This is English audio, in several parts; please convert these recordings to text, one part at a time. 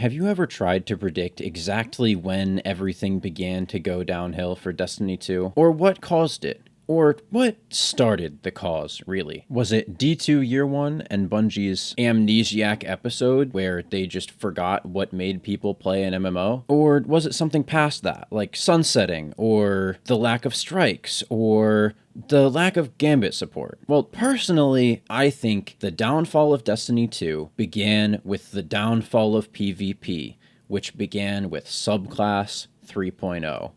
have you ever tried to predict exactly when everything began to go downhill for Destiny 2? Or what caused it? Or what started the cause, really? Was it D2 Year 1 and Bungie's Amnesiac episode where they just forgot what made people play an MMO? Or was it something past that, like sunsetting, or the lack of strikes, or the lack of Gambit support? Well, personally, I think the downfall of Destiny 2 began with the downfall of PvP, which began with Subclass 3.0.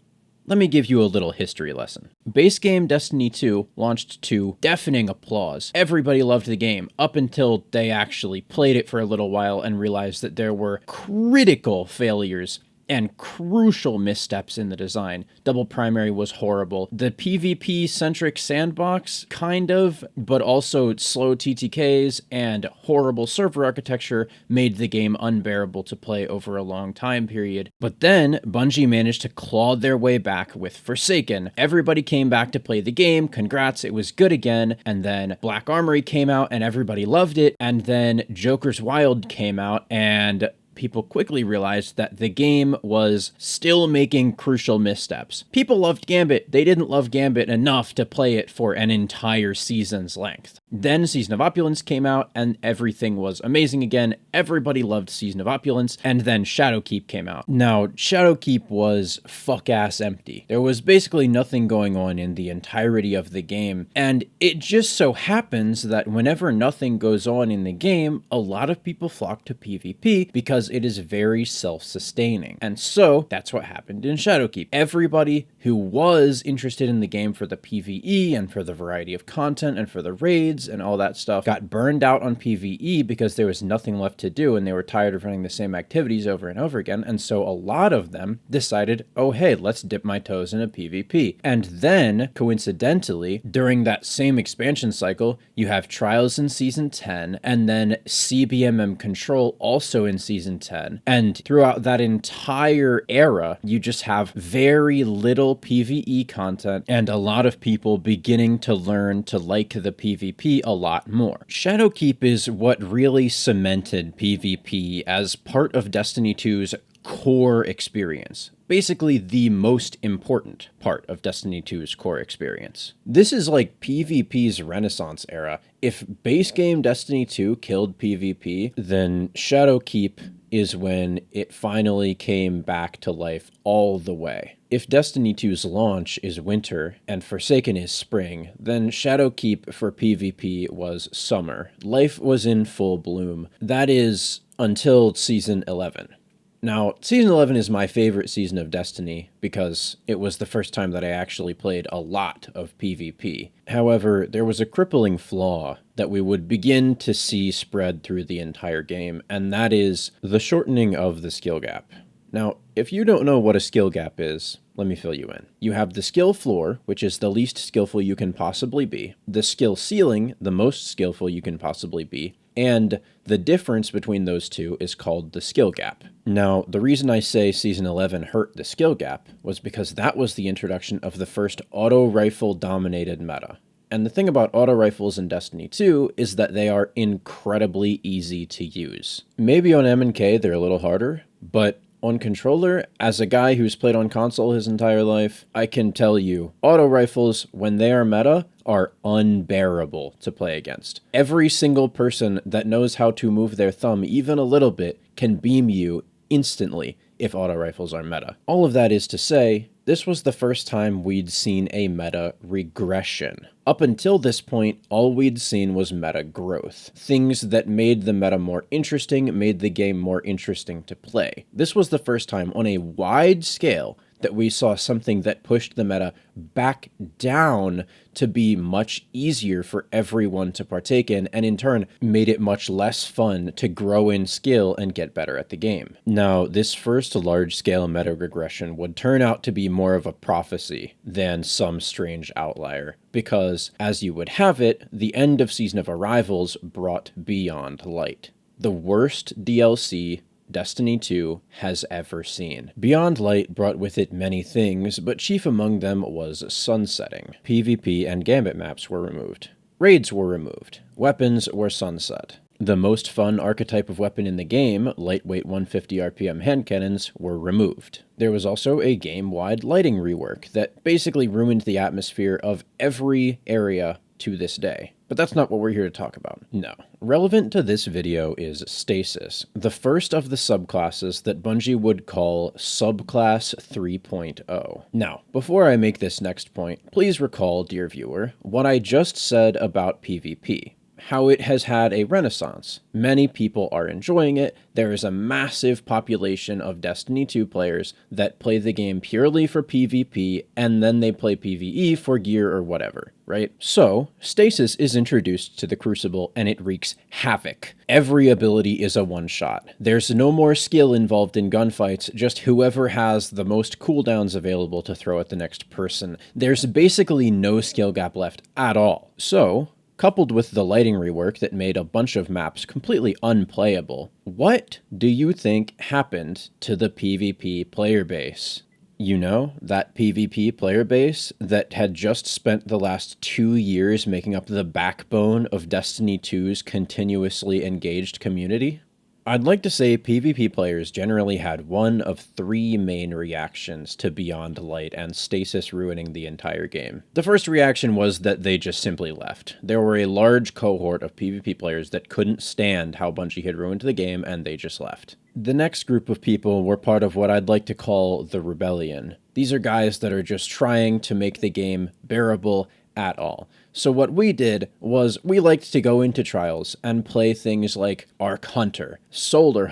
Let me give you a little history lesson. Base game Destiny 2 launched to deafening applause. Everybody loved the game up until they actually played it for a little while and realized that there were critical failures and crucial missteps in the design. Double primary was horrible. The PvP-centric sandbox, kind of, but also slow TTKs and horrible server architecture made the game unbearable to play over a long time period. But then, Bungie managed to claw their way back with Forsaken. Everybody came back to play the game, congrats, it was good again, and then Black Armory came out and everybody loved it, and then Joker's Wild came out and people quickly realized that the game was still making crucial missteps. People loved Gambit. They didn't love Gambit enough to play it for an entire season's length. Then Season of Opulence came out and everything was amazing again. Everybody loved Season of Opulence, and then Shadowkeep came out. Now, Shadowkeep was fuck-ass empty. There was basically nothing going on in the entirety of the game, and it just so happens that whenever nothing goes on in the game, a lot of people flock to PvP because it is very self-sustaining. And so, that's what happened in Shadowkeep. Everybody who was interested in the game for the PvE and for the variety of content and for the raids and all that stuff got burned out on PvE because there was nothing left to do and they were tired of running the same activities over and over again. And so a lot of them decided, oh hey, let's dip my toes into PvP. And then, coincidentally, during that same expansion cycle, you have Trials in Season 10 and then CBMM Control also in Season 10. And throughout that entire era, you just have very little PvE content and a lot of people beginning to learn to like the PvP a lot more. Shadowkeep is what really cemented PvP as part of Destiny 2's core experience. Basically the most important part of Destiny 2's core experience. This is like PvP's Renaissance era. If base game Destiny 2 killed PvP, then Shadowkeep is when it finally came back to life all the way. If Destiny 2's launch is winter and Forsaken is spring, then Shadowkeep for PvP was summer. Life was in full bloom. That is until Season 11. Now, Season 11 is my favorite season of Destiny because it was the first time that I actually played a lot of PvP. However, there was a crippling flaw that we would begin to see spread through the entire game, and that is the shortening of the skill gap. Now, if you don't know what a skill gap is, let me fill you in. You have the skill floor, which is the least skillful you can possibly be, the skill ceiling, the most skillful you can possibly be, and the difference between those two is called the skill gap. Now, the reason I say Season 11 hurt the skill gap was because that was the introduction of the first auto-rifle-dominated meta. And the thing about auto rifles in Destiny 2 is that they are incredibly easy to use. Maybe on M&K they're a little harder, but on controller, as a guy who's played on console his entire life, I can tell you, auto rifles, when they are meta, are unbearable to play against. Every single person that knows how to move their thumb even a little bit can beam you instantly if auto rifles are meta. All of that is to say, this was the first time we'd seen a meta regression. Up until this point, all we'd seen was meta growth. Things that made the meta more interesting, made the game more interesting to play. This was the first time on a wide scale that we saw something that pushed the meta back down to be much easier for everyone to partake in, and in turn made it much less fun to grow in skill and get better at the game. Now, this first large-scale meta regression would turn out to be more of a prophecy than some strange outlier, because, as you would have it, the end of Season of Arrivals brought Beyond Light, the worst DLC Destiny 2 has ever seen. Beyond Light brought with it many things, but chief among them was sunsetting. PvP and Gambit maps were removed. Raids were removed. Weapons were sunset. The most fun archetype of weapon in the game, lightweight 150 RPM hand cannons, were removed. There was also a game-wide lighting rework that basically ruined the atmosphere of every area to this day. But that's not what we're here to talk about. No. Relevant to this video is Stasis, the first of the subclasses that Bungie would call Subclass 3.0. Now, before I make this next point, please recall, dear viewer, what I just said about PvP. How it has had a renaissance. Many people are enjoying it. There is a massive population of Destiny 2 players that play the game purely for PvP, and then they play PvE for gear or whatever, right? So, Stasis is introduced to the Crucible, and it wreaks havoc. Every ability is a one-shot. There's no more skill involved in gunfights, just whoever has the most cooldowns available to throw at the next person. There's basically no skill gap left at all. So, coupled with the lighting rework that made a bunch of maps completely unplayable, what do you think happened to the PvP player base? You know, that PvP player base that had just spent the last 2 years making up the backbone of Destiny 2's continuously engaged community? I'd like to say PvP players generally had one of 3 main reactions to Beyond Light and Stasis ruining the entire game. The first reaction was that they just simply left. There were a large cohort of PvP players that couldn't stand how Bungie had ruined the game, and they just left. The next group of people were part of what I'd like to call the Rebellion. These are guys that are just trying to make the game bearable at all. So what we did was we liked to go into trials and play things like Arc Hunter, Solar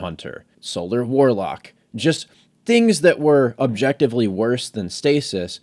Warlock, just things that were objectively worse than Stasis,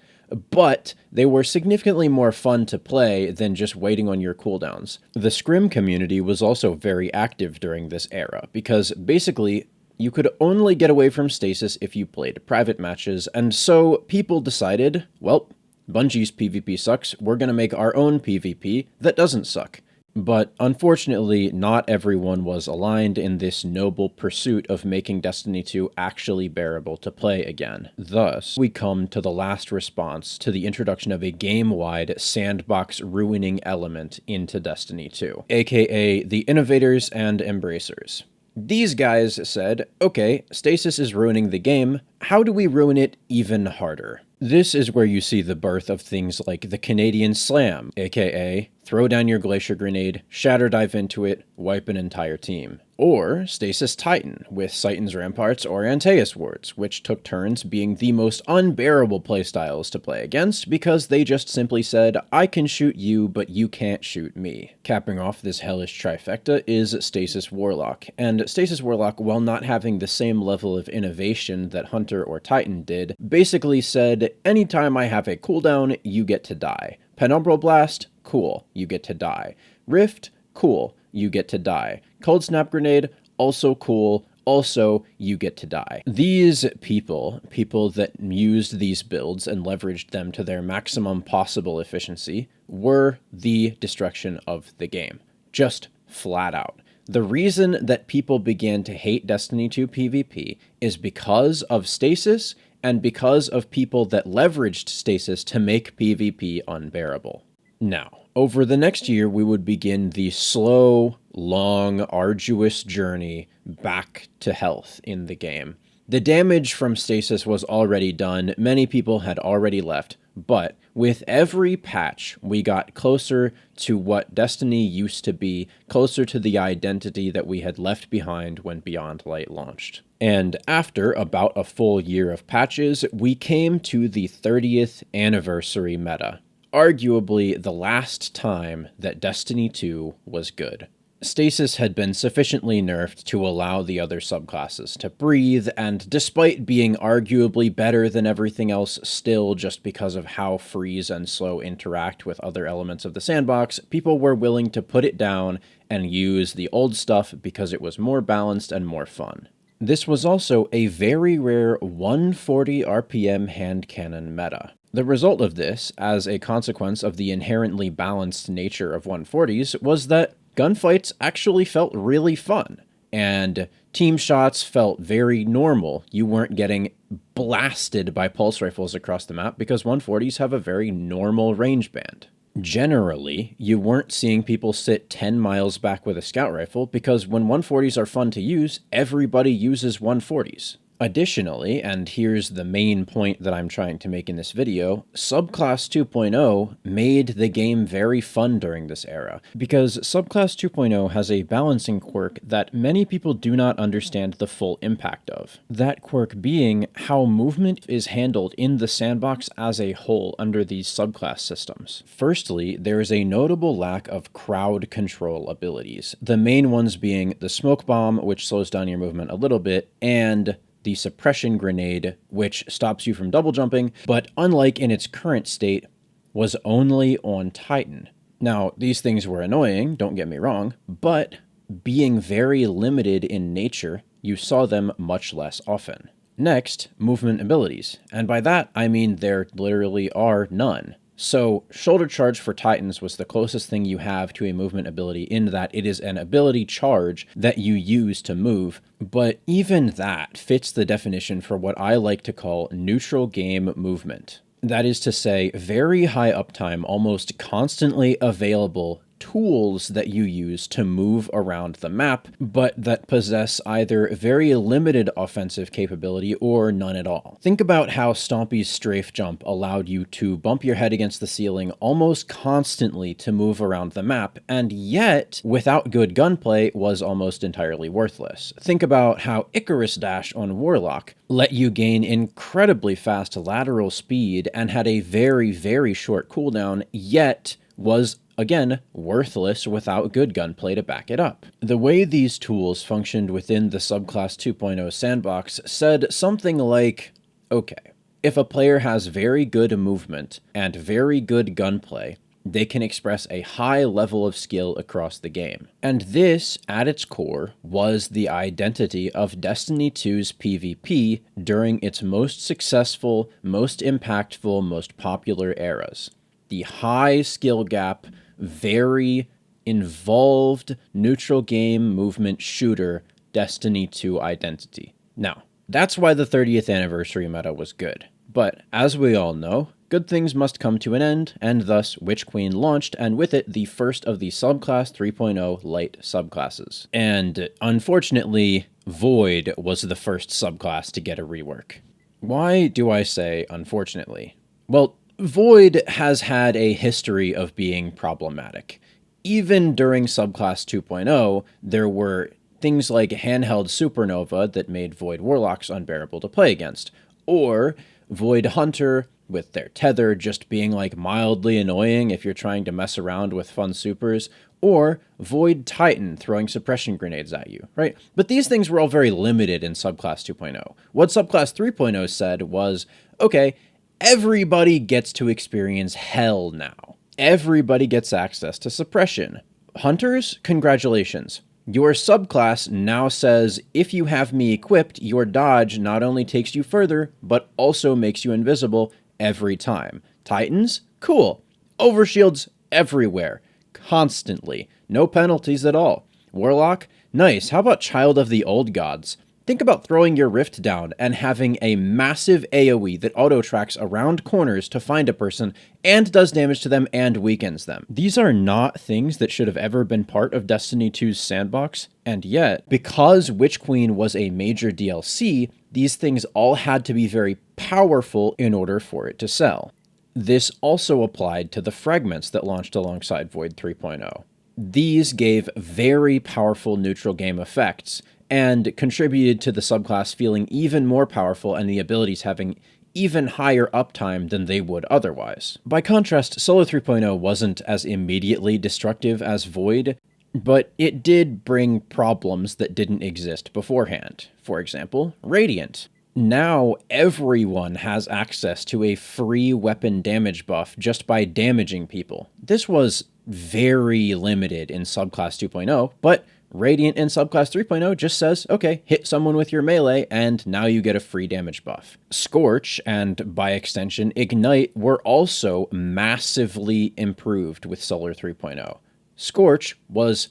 but they were significantly more fun to play than just waiting on your cooldowns. The Scrim community was also very active during this era, because basically you could only get away from Stasis if you played private matches, and so people decided, well, Bungie's PvP sucks, we're gonna make our own PvP that doesn't suck. But unfortunately, not everyone was aligned in this noble pursuit of making Destiny 2 actually bearable to play again. Thus, we come to the last response to the introduction of a game-wide sandbox-ruining element into Destiny 2, aka the Innovators and Embracers. These guys said, okay, Stasis is ruining the game, how do we ruin it even harder? This is where you see the birth of things like the Canadian Slam, aka throw down your Glacier Grenade, shatter dive into it, wipe an entire team. Or Stasis Titan, with Titan's Ramparts or Antaeus Wards, which took turns being the most unbearable playstyles to play against because they just simply said, I can shoot you, but you can't shoot me. Capping off this hellish trifecta is Stasis Warlock, and Stasis Warlock, while not having the same level of innovation that Hunter or Titan did, basically said, anytime I have a cooldown, you get to die. Penumbral Blast, cool, you get to die. Rift, cool, you get to die. Cold Snap Grenade, also cool, also you get to die. These people that used these builds and leveraged them to their maximum possible efficiency, were the destruction of the game. Just flat out. The reason that people began to hate Destiny 2 PvP is because of Stasis and because of people that leveraged Stasis to make PvP unbearable. Now, over the next year, we would begin the slow, long, arduous journey back to health in the game. The damage from Stasis was already done, many people had already left, but with every patch, we got closer to what Destiny used to be, closer to the identity that we had left behind when Beyond Light launched. And after about a full year of patches, we came to the 30th anniversary meta, arguably the last time that Destiny 2 was good. Stasis had been sufficiently nerfed to allow the other subclasses to breathe, and despite being arguably better than everything else still just because of how freeze and slow interact with other elements of the sandbox, people were willing to put it down and use the old stuff because it was more balanced and more fun. This was also a very rare 140 RPM hand cannon meta. The result of this, as a consequence of the inherently balanced nature of 140s, was that gunfights actually felt really fun, and team shots felt very normal. You weren't getting blasted by pulse rifles across the map because 140s have a very normal range band. Generally, you weren't seeing people sit 10 miles back with a scout rifle because when 140s are fun to use, everybody uses 140s. Additionally, and here's the main point that I'm trying to make in this video, Subclass 2.0 made the game very fun during this era, because Subclass 2.0 has a balancing quirk that many people do not understand the full impact of. That quirk being how movement is handled in the sandbox as a whole under these subclass systems. Firstly, there is a notable lack of crowd control abilities, the main ones being the smoke bomb, which slows down your movement a little bit, and the suppression grenade, which stops you from double jumping, but unlike in its current state, was only on Titan. Now, these things were annoying, don't get me wrong, but being very limited in nature, you saw them much less often. Next, movement abilities, and by that I mean there literally are none. So, Shoulder Charge for Titans was the closest thing you have to a movement ability in that it is an ability charge that you use to move, but even that fits the definition for what I like to call neutral game movement. That is to say, very high uptime, almost constantly available tools that you use to move around the map, but that possess either very limited offensive capability or none at all. Think about how Stompy's strafe jump allowed you to bump your head against the ceiling almost constantly to move around the map, and yet, without good gunplay, was almost entirely worthless. Think about how Icarus Dash on Warlock let you gain incredibly fast lateral speed and had a very, very short cooldown, yet was again, worthless without good gunplay to back it up. The way these tools functioned within the Subclass 2.0 sandbox said something like, okay, if a player has very good movement and very good gunplay, they can express a high level of skill across the game. And this, at its core, was the identity of Destiny 2's PvP during its most successful, most impactful, most popular eras. The high skill gap, very involved neutral game movement shooter Destiny 2 identity. Now, that's why the 30th anniversary meta was good. But as we all know, good things must come to an end, and thus Witch Queen launched, and with it the first of the Subclass 3.0 light subclasses. And unfortunately, Void was the first subclass to get a rework. Why do I say unfortunately? Well, Void has had a history of being problematic. Even during Subclass 2.0, there were things like handheld Supernova that made Void Warlocks unbearable to play against, or Void Hunter with their tether just being like mildly annoying if you're trying to mess around with fun supers, or Void Titan throwing suppression grenades at you, right? But these things were all very limited in Subclass 2.0. What Subclass 3.0 said was, okay, everybody gets to experience hell now. Everybody gets access to suppression. Hunters, congratulations. Your subclass now says, if you have me equipped, your dodge not only takes you further, but also makes you invisible every time. Titans, cool. Overshields everywhere. Constantly. No penalties at all. Warlock, nice. How about Child of the Old Gods? Think about throwing your rift down and having a massive AoE that auto-tracks around corners to find a person and does damage to them and weakens them. These are not things that should have ever been part of Destiny 2's sandbox, and yet, because Witch Queen was a major DLC, these things all had to be very powerful in order for it to sell. This also applied to the fragments that launched alongside Void 3.0. These gave very powerful neutral game effects, and contributed to the subclass feeling even more powerful and the abilities having even higher uptime than they would otherwise. By contrast, Solo 3.0 wasn't as immediately destructive as Void, but it did bring problems that didn't exist beforehand. For example, Radiant. Now everyone has access to a free weapon damage buff just by damaging people. This was very limited in Subclass 2.0, but Radiant in Subclass 3.0 just says, okay, hit someone with your melee, and now you get a free damage buff. Scorch, and by extension, Ignite, were also massively improved with Solar 3.0. Scorch was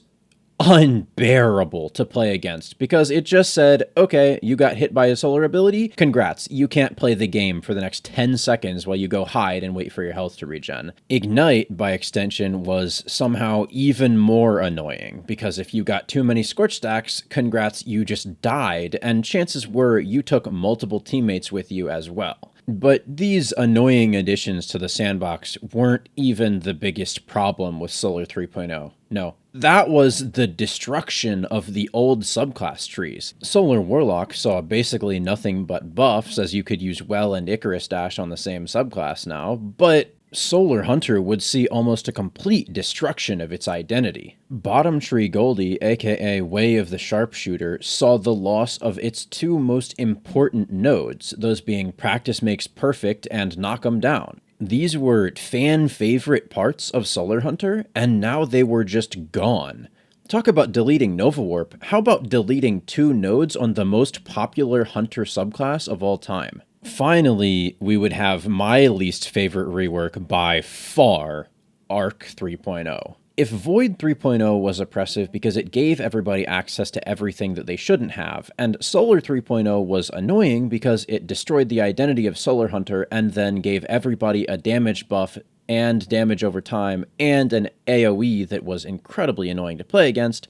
unbearable to play against because it just said, okay, you got hit by a solar ability, congrats, you can't play the game for the next 10 seconds while you go hide and wait for your health to regen. Ignite, by extension, was somehow even more annoying because if you got too many scorch stacks, congrats, you just died, and chances were you took multiple teammates with you as well. But these annoying additions to the sandbox weren't even the biggest problem with Solar 3.0. No, that was the destruction of the old subclass trees. Solar Warlock saw basically nothing but buffs, as you could use Well and Icarus Dash on the same subclass now, but Solar Hunter would see almost a complete destruction of its identity. Bottom Tree Goldie, aka Way of the Sharpshooter, saw the loss of its two most important nodes, those being Practice Makes Perfect and Knock 'em Down. These were fan-favorite parts of Solar Hunter, and now they were just gone. Talk about deleting Nova Warp, how about deleting two nodes on the most popular Hunter subclass of all time? Finally, we would have my least favorite rework by far, Arc 3.0. If Void 3.0 was oppressive because it gave everybody access to everything that they shouldn't have, and Solar 3.0 was annoying because it destroyed the identity of Solar Hunter and then gave everybody a damage buff and damage over time and an AoE that was incredibly annoying to play against,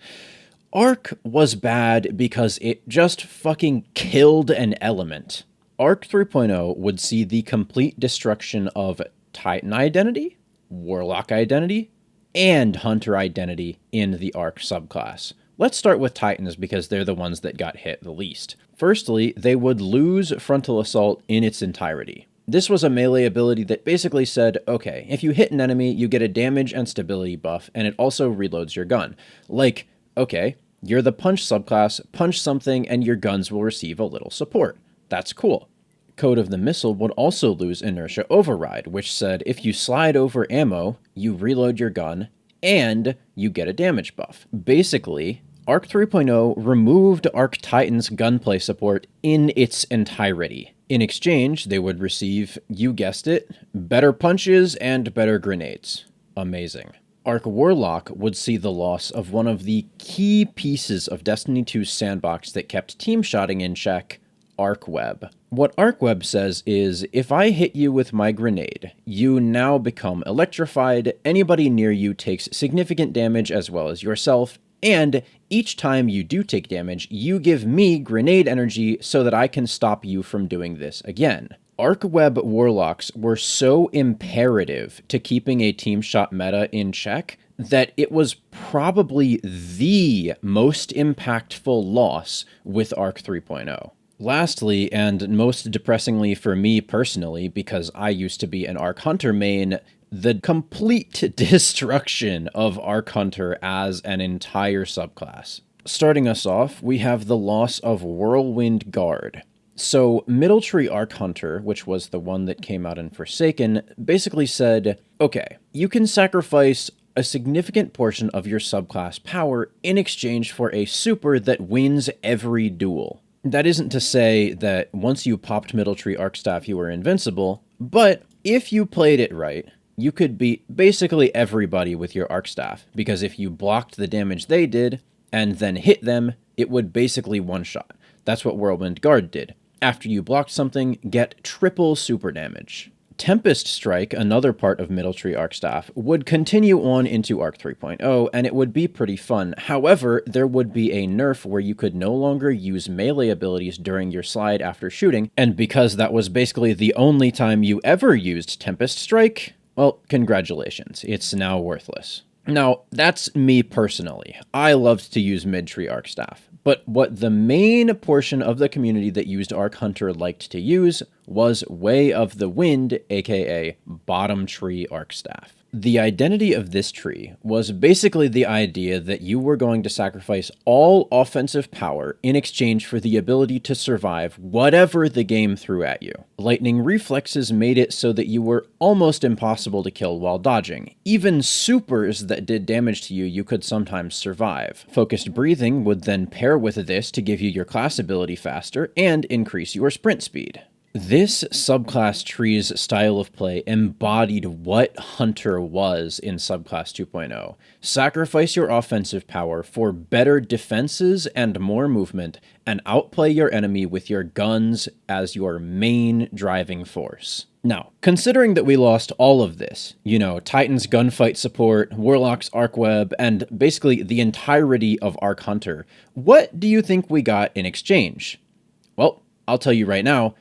Arc was bad because it just fucking killed an element. Arc 3.0 would see the complete destruction of Titan identity, Warlock identity, and Hunter identity in the Arc subclass. Let's start with Titans because they're the ones that got hit the least. Firstly, they would lose Frontal Assault in its entirety. This was a melee ability that basically said, okay, if you hit an enemy, you get a damage and stability buff, and it also reloads your gun. Like, okay, you're the punch subclass, punch something, and your guns will receive a little support. That's cool. Code of the Missile would also lose Inertia Override, which said if you slide over ammo, you reload your gun, and you get a damage buff. Basically, Arc 3.0 removed Arc Titan's gunplay support in its entirety. In exchange, they would receive, you guessed it, better punches and better grenades. Amazing. Arc Warlock would see the loss of one of the key pieces of Destiny 2's sandbox that kept team shotting in check, Arc Web. What Arc Web says is, if I hit you with my grenade, you now become electrified, anybody near you takes significant damage as well as yourself, and each time you do take damage, you give me grenade energy so that I can stop you from doing this again. Arc Web Warlocks were so imperative to keeping a team shot meta in check that it was probably the most impactful loss with Arc 3.0. Lastly, and most depressingly for me personally, because I used to be an Arc Hunter main, the complete destruction of Arc Hunter as an entire subclass. Starting us off, we have the loss of Whirlwind Guard. So, Middle Tree Arc Hunter, which was the one that came out in Forsaken, basically said, okay, you can sacrifice a significant portion of your subclass power in exchange for a super that wins every duel. That isn't to say that once you popped Middle Tree Arc Staff you were invincible, but if you played it right, you could beat basically everybody with your Arc Staff, because if you blocked the damage they did and then hit them, it would basically one-shot. That's what Whirlwind Guard did. After you blocked something, get triple super damage. Tempest Strike, another part of Middle Tree Arc Staff, would continue on into Arc 3.0, and it would be pretty fun. However, there would be a nerf where you could no longer use melee abilities during your slide after shooting, and because that was basically the only time you ever used Tempest Strike, well, congratulations, it's now worthless. Now, that's me personally. I loved to use Mid-Tree Arc Staff, but what the main portion of the community that used Arc Hunter liked to use was Way of the Wind, aka Bottom Tree Arc Staff. The identity of this tree was basically the idea that you were going to sacrifice all offensive power in exchange for the ability to survive whatever the game threw at you. Lightning reflexes made it so that you were almost impossible to kill while dodging. Even supers that did damage to you, you could sometimes survive. Focused breathing would then pair with this to give you your class ability faster and increase your sprint speed. This subclass tree's style of play embodied what Hunter was in Subclass 2.0. Sacrifice your offensive power for better defenses and more movement, and outplay your enemy with your guns as your main driving force. Now, considering that we lost all of this, Titan's gunfight support, Warlock's Arc Web, and basically the entirety of Arc Hunter, what do you think we got in exchange? Well, I'll tell you right now,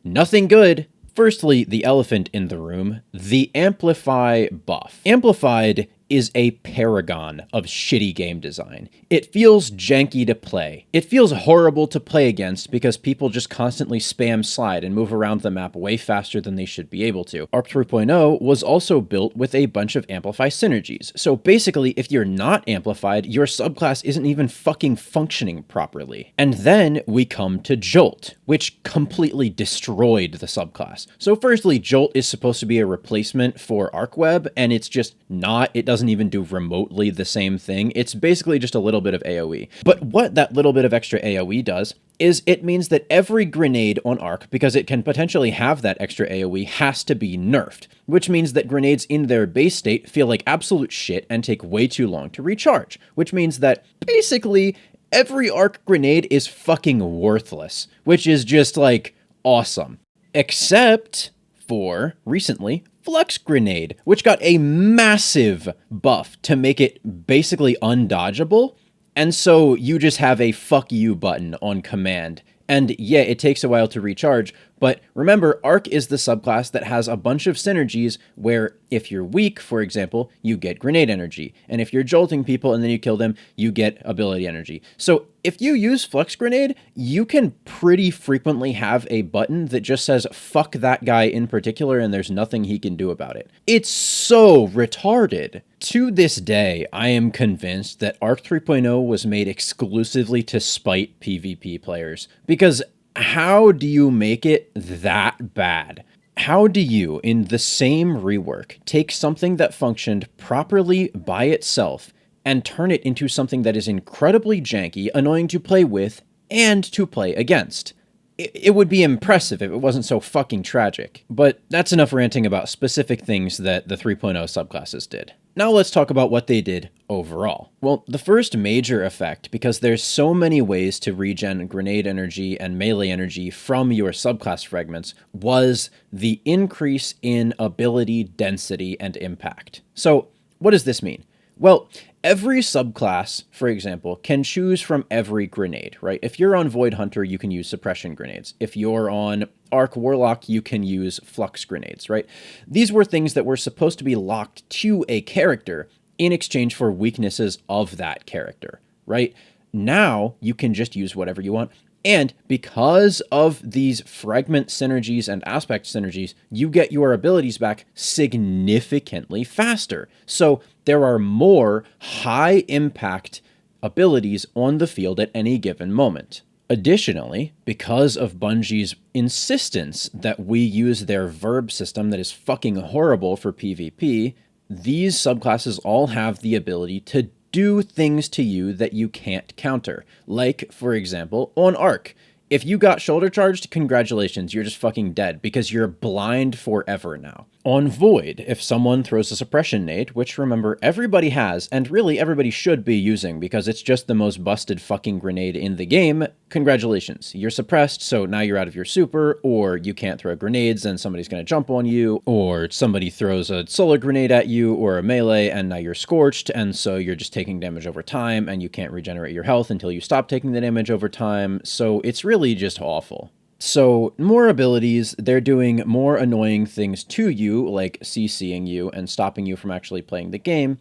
nothing good. Firstly, the elephant in the room, the Amplify buff. Amplified is a paragon of shitty game design. It feels janky to play. It feels horrible to play against because people just constantly spam slide and move around the map way faster than they should be able to. Arc 3.0 was also built with a bunch of Amplify synergies. So basically, if you're not amplified, your subclass isn't even fucking functioning properly. And then we come to Jolt, which completely destroyed the subclass. So firstly, Jolt is supposed to be a replacement for Arc Web, and it's just not. It doesn't even do remotely the same thing. It's basically just a little bit of AoE. But what that little bit of extra AoE does is it means that every grenade on Arc, because it can potentially have that extra AoE, has to be nerfed, which means that grenades in their base state feel like absolute shit and take way too long to recharge, which means that basically every Arc grenade is fucking worthless, which is just like awesome. Except for recently, Flux Grenade, which got a massive buff to make it basically undodgeable. And so you just have a fuck you button on command. And yeah, it takes a while to recharge, but remember, Arc is the subclass that has a bunch of synergies where if you're weak, for example, you get grenade energy. And if you're jolting people and then you kill them, you get ability energy. So if you use Flux Grenade, you can pretty frequently have a button that just says, fuck that guy in particular, and there's nothing he can do about it. It's so retarded. To this day, I am convinced that Arc 3.0 was made exclusively to spite PvP players. Because how do you make it that bad? How do you, in the same rework, take something that functioned properly by itself and turn it into something that is incredibly janky, annoying to play with, and to play against? It would be impressive if it wasn't so fucking tragic. But that's enough ranting about specific things that the 3.0 subclasses did. Now let's talk about what they did overall. Well, the first major effect, because there's so many ways to regen grenade energy and melee energy from your subclass fragments, was the increase in ability density and impact. So what does this mean? Well, every subclass, for example, can choose from every grenade, right? If you're on Void Hunter, you can use suppression grenades. If you're on Arc Warlock, you can use flux grenades, right? These were things that were supposed to be locked to a character in exchange for weaknesses of that character, right? Now you can just use whatever you want. And because of these fragment synergies and aspect synergies, you get your abilities back significantly faster. So there are more high impact abilities on the field at any given moment. Additionally, because of Bungie's insistence that we use their verb system that is fucking horrible for PvP, these subclasses all have the ability to do things to you that you can't counter. Like, for example, on Arc. If you got shoulder charged, congratulations, you're just fucking dead because you're blind forever now. On Void, if someone throws a suppression nade, which remember everybody has, and really everybody should be using because it's just the most busted fucking grenade in the game, congratulations, you're suppressed, so now you're out of your super, or you can't throw grenades and somebody's gonna jump on you, or somebody throws a solar grenade at you or a melee and now you're scorched, and so you're just taking damage over time and you can't regenerate your health until you stop taking the damage over time, so it's really just awful. So more abilities, they're doing more annoying things to you, like CCing you and stopping you from actually playing the game.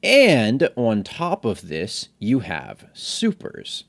And on top of this, you have supers.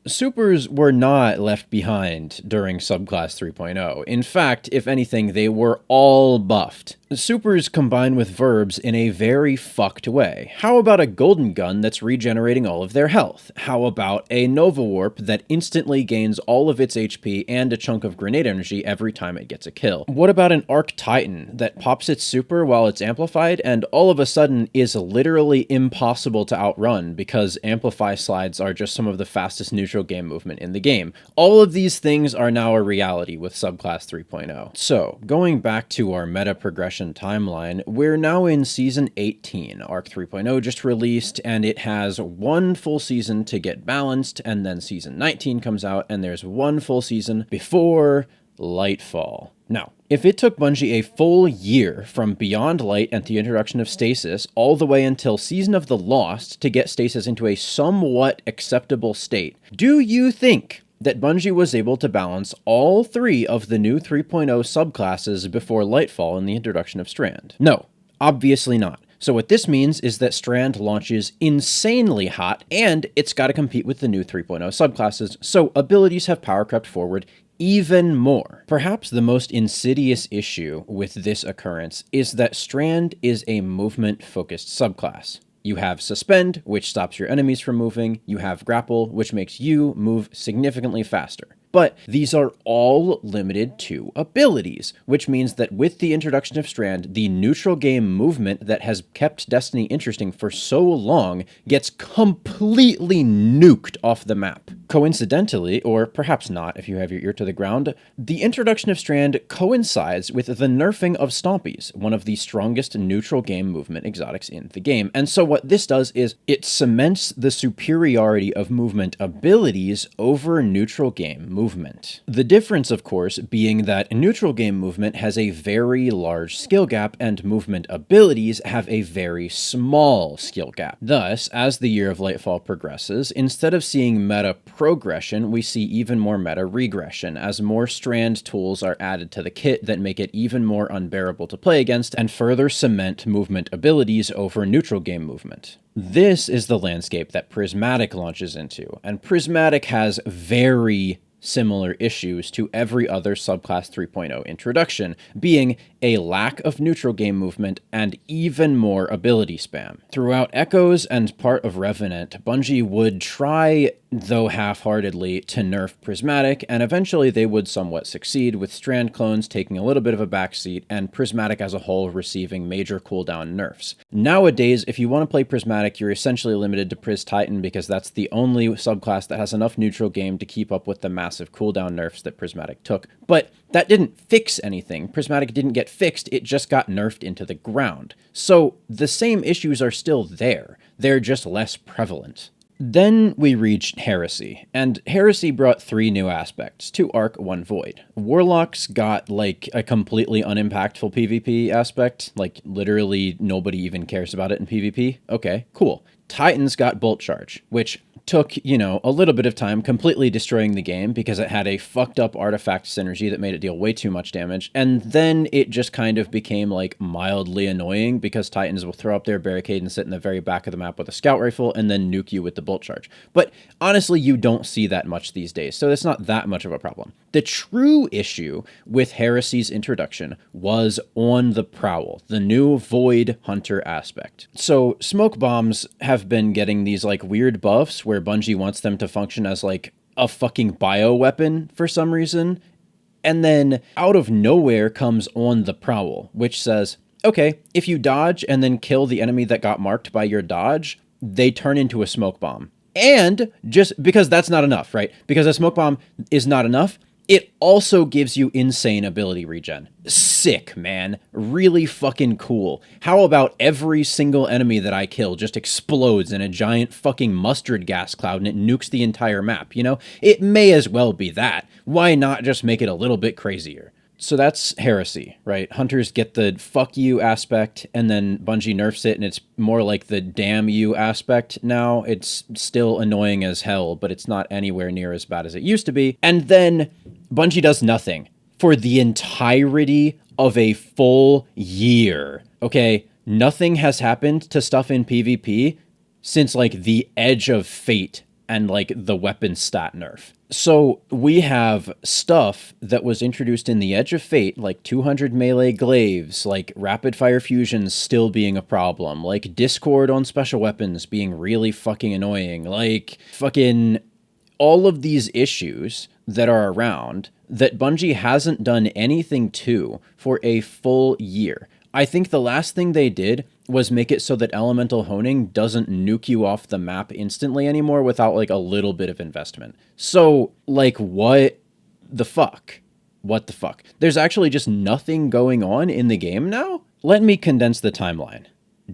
Supers were not left behind during Subclass 3.0. In fact, if anything, they were all buffed. Supers combine with verbs in a very fucked way. How about a golden gun that's regenerating all of their health? How about a Nova Warp that instantly gains all of its HP and a chunk of grenade energy every time it gets a kill? What about an Arc Titan that pops its super while it's amplified and all of a sudden is literally impossible to outrun because amplify slides are just some of the fastest neutral game movement in the game? All of these things are now a reality with Subclass 3.0. So, going back to our meta progression timeline, we're now in Season 18. Arc 3.0 just released, and it has one full season to get balanced, and then Season 19 comes out, and there's one full season before Lightfall. Now, if it took Bungie a full year from Beyond Light and the introduction of stasis all the way until Season of the Lost to get stasis into a somewhat acceptable state, do you think that Bungie was able to balance all three of the new 3.0 subclasses before Lightfall and the introduction of Strand? No, obviously not. So what this means is that Strand launches insanely hot, and it's got to compete with the new 3.0 subclasses, so abilities have power crept forward even more. Perhaps the most insidious issue with this occurrence is that Strand is a movement-focused subclass. You have Suspend, which stops your enemies from moving. You have Grapple, which makes you move significantly faster. But these are all limited to abilities, which means that with the introduction of Strand, the neutral game movement that has kept Destiny interesting for so long gets completely nuked off the map. Coincidentally, or perhaps not if you have your ear to the ground, the introduction of Strand coincides with the nerfing of Stompies, one of the strongest neutral game movement exotics in the game. And so what this does is it cements the superiority of movement abilities over neutral game movement. The difference, of course, being that neutral game movement has a very large skill gap and movement abilities have a very small skill gap. Thus, as the Year of Lightfall progresses, instead of seeing meta progression, we see even more meta regression as more Strand tools are added to the kit that make it even more unbearable to play against and further cement movement abilities over neutral game movement. This is the landscape that Prismatic launches into, and Prismatic has very similar issues to every other Subclass 3.0 introduction, being a lack of neutral game movement and even more ability spam. Throughout Echoes and part of Revenant, Bungie would try, though half-heartedly, to nerf Prismatic, and eventually they would somewhat succeed, with Strand clones taking a little bit of a backseat and Prismatic as a whole receiving major cooldown nerfs. Nowadays, if you want to play Prismatic, you're essentially limited to Pris Titan because that's the only subclass that has enough neutral game to keep up with the massive cooldown nerfs that Prismatic took. But that didn't fix anything. Prismatic didn't get fixed, it just got nerfed into the ground. So the same issues are still there. They're just less prevalent. Then we reached Heresy, and Heresy brought 3 new aspects, 2 Arc, 1 Void. Warlocks got, like, a completely unimpactful PvP aspect, like, literally nobody even cares about it in PvP. Okay, cool. Titans got Bolt Charge, which took, a little bit of time completely destroying the game because it had a fucked up artifact synergy that made it deal way too much damage, and then it just kind of became, like, mildly annoying because Titans will throw up their barricade and sit in the very back of the map with a scout rifle and then nuke you with the Bolt Charge. But honestly, you don't see that much these days, so it's not that much of a problem. The true issue with Heresy's introduction was on the Prowl, the new Void Hunter aspect. So smoke bombs have been getting these, like, weird buffs where Bungie wants them to function as, like, a fucking bioweapon for some reason. And then out of nowhere comes On the Prowl, which says, okay, if you dodge and then kill the enemy that got marked by your dodge, they turn into a smoke bomb. And just because that's not enough, right? Because a smoke bomb is not enough, it also gives you insane ability regen. Sick, man. Really fucking cool. How about every single enemy that I kill just explodes in a giant fucking mustard gas cloud and it nukes the entire map, It may as well be that. Why not just make it a little bit crazier? So that's Heresy, right? Hunters get the fuck you aspect, and then Bungie nerfs it, and it's more like the damn you aspect now. It's still annoying as hell, but it's not anywhere near as bad as it used to be. And then Bungie does nothing for the entirety of a full year, okay? Nothing has happened to stuff in PvP since, like, the Edge of Fate and, like, the weapon stat nerf. So we have stuff that was introduced in the Edge of Fate, like 200 melee glaives, like rapid fire fusions still being a problem, like Discord on special weapons being really fucking annoying, like fucking all of these issues that are around that Bungie hasn't done anything to for a full year. I think the last thing they did was make it so that elemental honing doesn't nuke you off the map instantly anymore without like a little bit of investment. So, like, what the fuck? What the fuck? There's actually just nothing going on in the game now? Let me condense the timeline.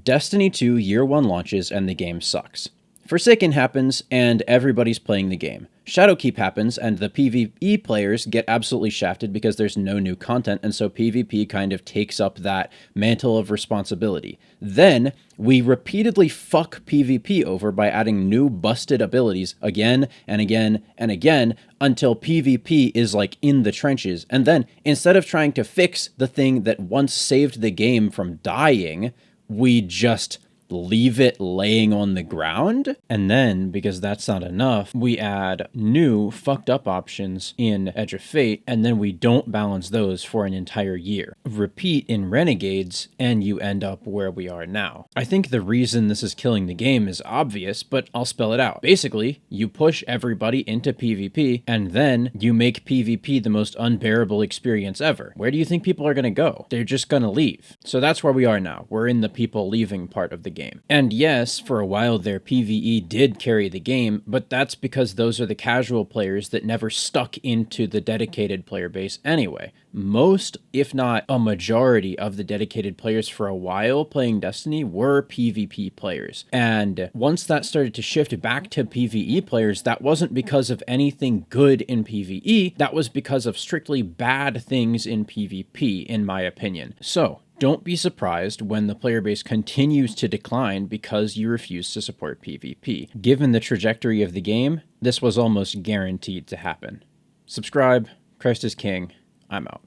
Destiny 2 Year 1 launches and the game sucks. Forsaken happens, and everybody's playing the game. Shadowkeep happens, and the PvE players get absolutely shafted because there's no new content, and so PvP kind of takes up that mantle of responsibility. Then, we repeatedly fuck PvP over by adding new busted abilities again and again and again until PvP is like in the trenches. And then, instead of trying to fix the thing that once saved the game from dying, we just leave it laying on the ground. And then, because that's not enough, we add new fucked up options in Edge of Fate, and then we don't balance those for an entire year. Repeat in Renegades, and you end up where we are now. I think the reason this is killing the game is obvious, but I'll spell it out. Basically, you push everybody into PvP, and then you make PvP the most unbearable experience ever. Where do you think people are gonna go? They're just gonna leave. So that's where we are now. We're in the people leaving part of the game. And yes, for a while there, PvE did carry the game, but that's because those are the casual players that never stuck into the dedicated player base anyway. Most, if not a majority of the dedicated players for a while playing Destiny were PvP players. And once that started to shift back to PvE players, that wasn't because of anything good in PvE, that was because of strictly bad things in PvP, in my opinion. So, don't be surprised when the player base continues to decline because you refuse to support PvP. Given the trajectory of the game, this was almost guaranteed to happen. Subscribe. Christ is King. I'm out.